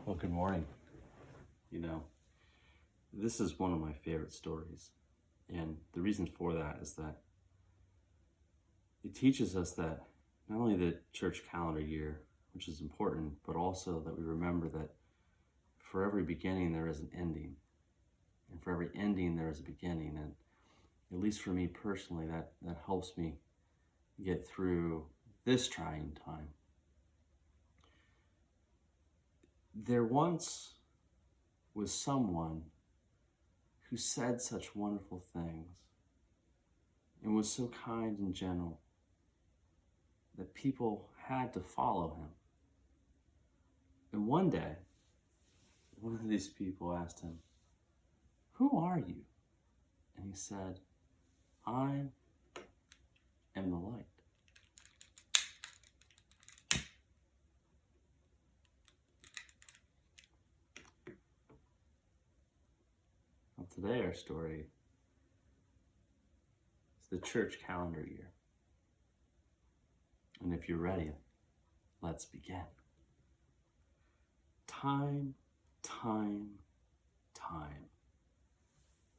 Well, good morning. You know, this is one of my favorite stories. And the reason for that is that it teaches us that not only the church calendar year, which is important, but also that we remember that for every beginning there is an ending. And for every ending there is a beginning. And at least for me personally, that helps me get through this trying time. There once was someone who said such wonderful things and was so kind and gentle that people had to follow him. And one day, one of these people asked him, "Who are you?" And he said, "I am the light." Well, today our story is the church calendar year. And if you're ready, let's begin. Time.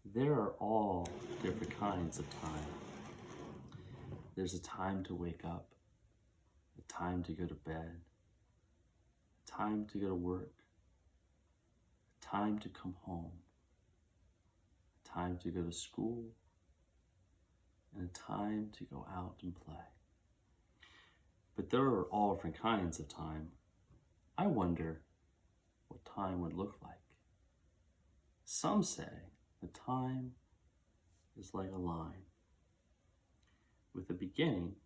There are all different kinds of time. There's a time to wake up, a time to go to bed, a time to go to work, a time to come home, a time to go to school, and a time to go out and play. But there are all different kinds of time. I wonder what time would look like. Some say that time is like a line with a beginning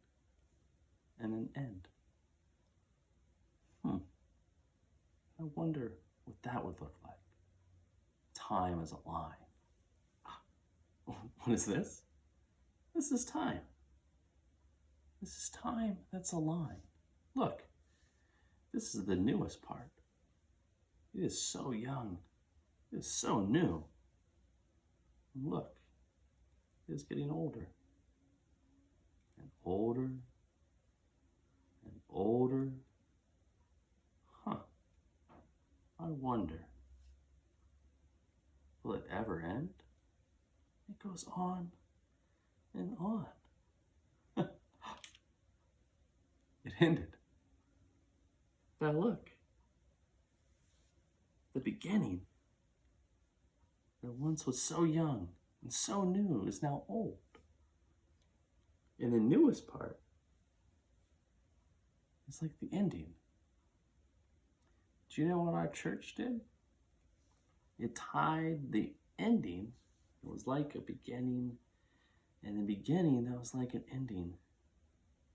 and an end. I wonder what that would look like. Time as a line. What is this? This is time. This is time that's a line. Look, this is the newest part. It is so young. It is so new. And look, it is getting older and older and older. I wonder, will it ever end? It goes on and on. It ended. Now look, the beginning that once was so young and so new is now old. And the newest part is like the ending. Do you know what our church did? It tied the ending, it was like a beginning, and the beginning that was like an ending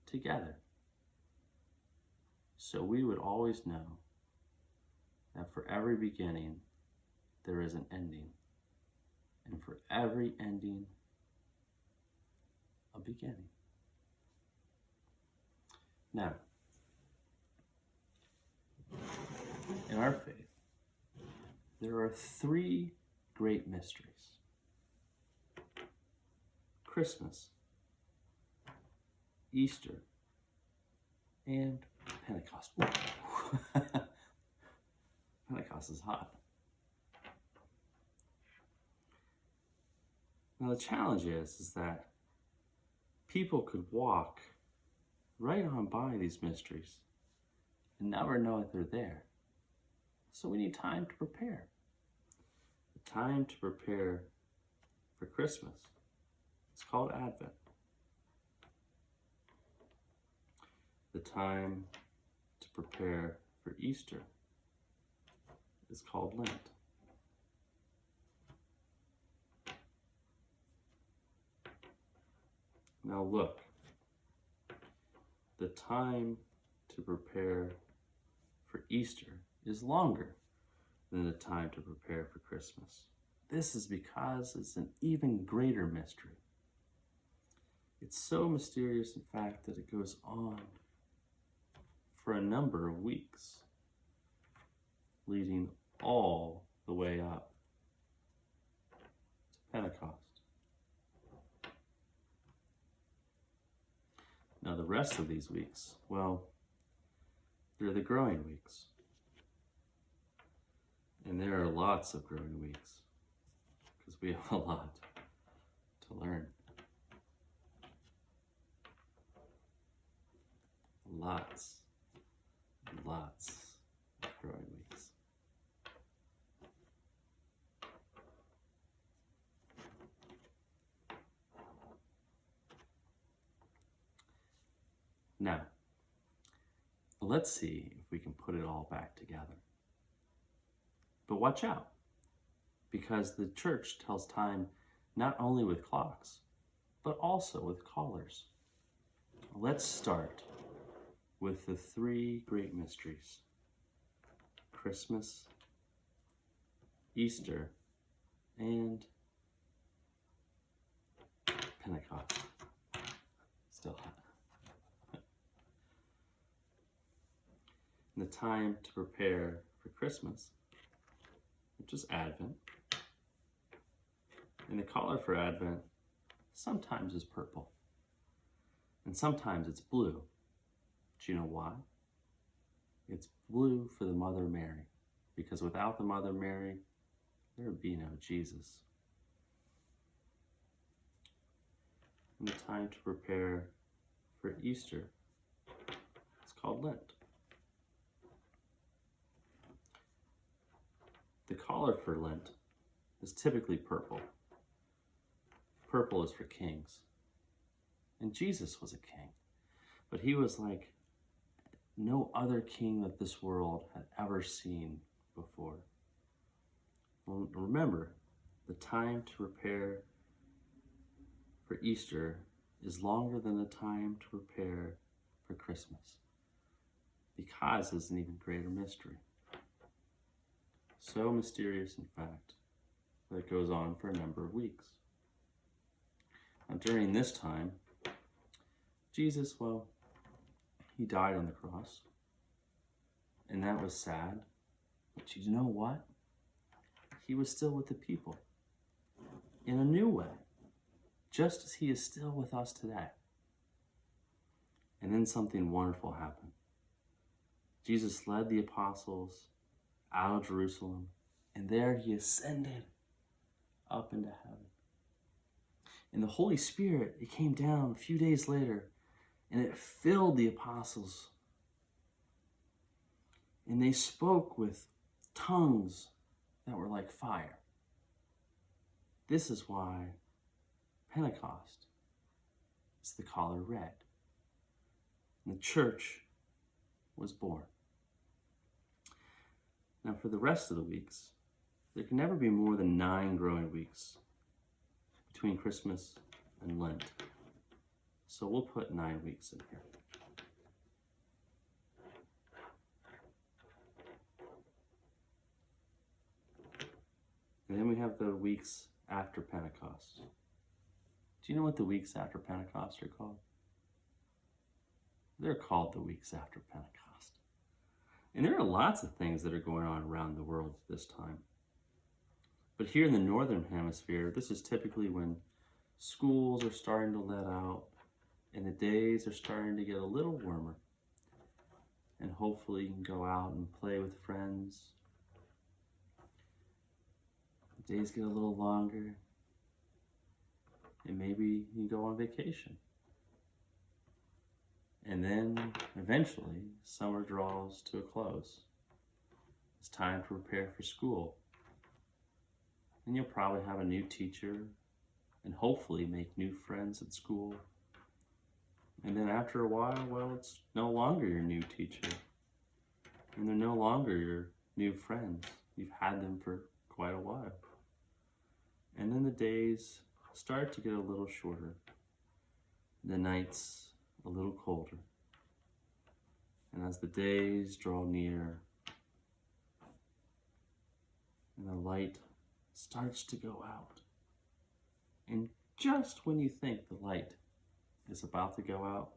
together. So we would always know that for every beginning, there is an ending. And for every ending, a beginning. Now, in our faith, there are three great mysteries: Christmas, Easter, and Pentecost. Pentecost is hot. Now the challenge is that people could walk right on by these mysteries and never know that they're there. So we need time to prepare. The time to prepare for Christmas. It's called Advent. The time to prepare for Easter is called Lent. Now look, the time to prepare for Easter is longer than the time to prepare for Christmas. This is because it's an even greater mystery. It's so mysterious, in fact, that it goes on for a number of weeks, leading all the way up to Pentecost. Now the rest of these weeks, well, they're the growing weeks. And there are lots of growing weeks because we have a lot to learn. Lots and lots of growing weeks. Now, let's see if we can put it all back together. But watch out, because the church tells time not only with clocks, but also with callers. Let's start with the three great mysteries: Christmas, Easter, and Pentecost. Still hot. And the time to prepare for Christmas, which is Advent. And the color for Advent sometimes is purple, and sometimes it's blue. Do you know why? It's blue for the Mother Mary, because without the Mother Mary, there would be no Jesus. And the time to prepare for Easter is called Lent. The color for Lent is typically purple. Purple is for kings. And Jesus was a king, but he was like no other king that this world had ever seen before. Well, remember, the time to prepare for Easter is longer than the time to prepare for Christmas, because it's an even greater mystery. So mysterious, in fact, that it goes on for a number of weeks. Now, during this time, Jesus, well, he died on the cross, and that was sad. But you know what? He was still with the people in a new way, just as he is still with us today. And then something wonderful happened. Jesus led the apostles out of Jerusalem, and there he ascended up into heaven. And the Holy Spirit, it came down a few days later, and it filled the apostles. And they spoke with tongues that were like fire. This is why Pentecost is the color red. And the church was born. Now, for the rest of the weeks, there can never be more than 9 growing weeks between Christmas and Lent. So we'll put 9 weeks in here. And then we have the weeks after Pentecost. Do you know what the weeks after Pentecost are called? They're called the weeks after Pentecost. And there are lots of things that are going on around the world at this time. But here in the Northern Hemisphere, this is typically when schools are starting to let out and the days are starting to get a little warmer. And hopefully you can go out and play with friends. The days get a little longer. And maybe you can go on vacation. And then eventually summer draws to a close. It's time to prepare for school. And you'll probably have a new teacher and hopefully make new friends at school. And then after a while, well, it's no longer your new teacher. And they're no longer your new friends. You've had them for quite a while. And then the days start to get a little shorter. The nights a little colder. And as the days draw near and the light starts to go out, and just when you think the light is about to go out,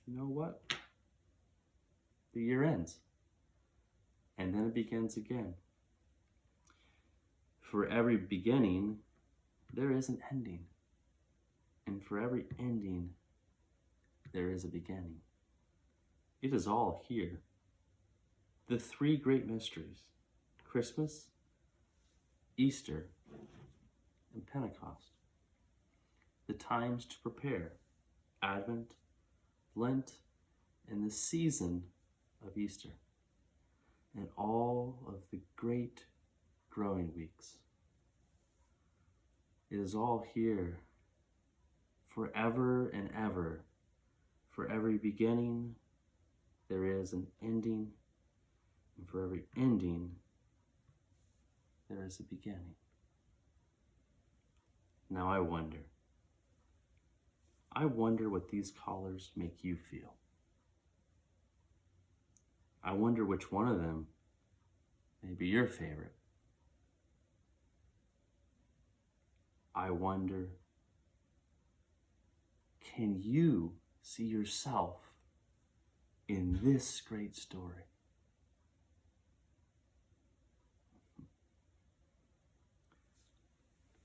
you know what? The year ends. And then it begins again. For every beginning, there is an ending. And for every ending, there is a beginning. It is all here. The 3 great mysteries: Christmas, Easter, and Pentecost. The times to prepare, Advent, Lent, and the season of Easter, and all of the great growing weeks. It is all here forever and ever. For every beginning, there is an ending, and for every ending, there is a beginning. Now I wonder what these colors make you feel. I wonder which one of them may be your favorite. I wonder, can you see yourself in this great story?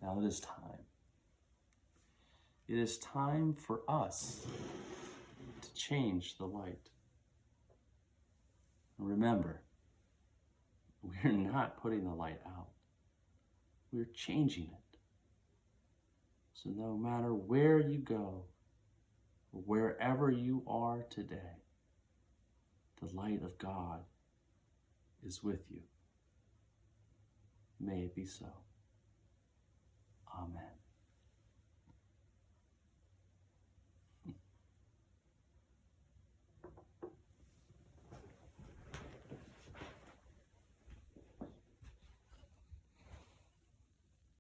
Now it is time. It is time for us to change the light. Remember, we're not putting the light out. We're changing it. So no matter where you go, or wherever you are today, the light of God is with you. May it be so. Amen.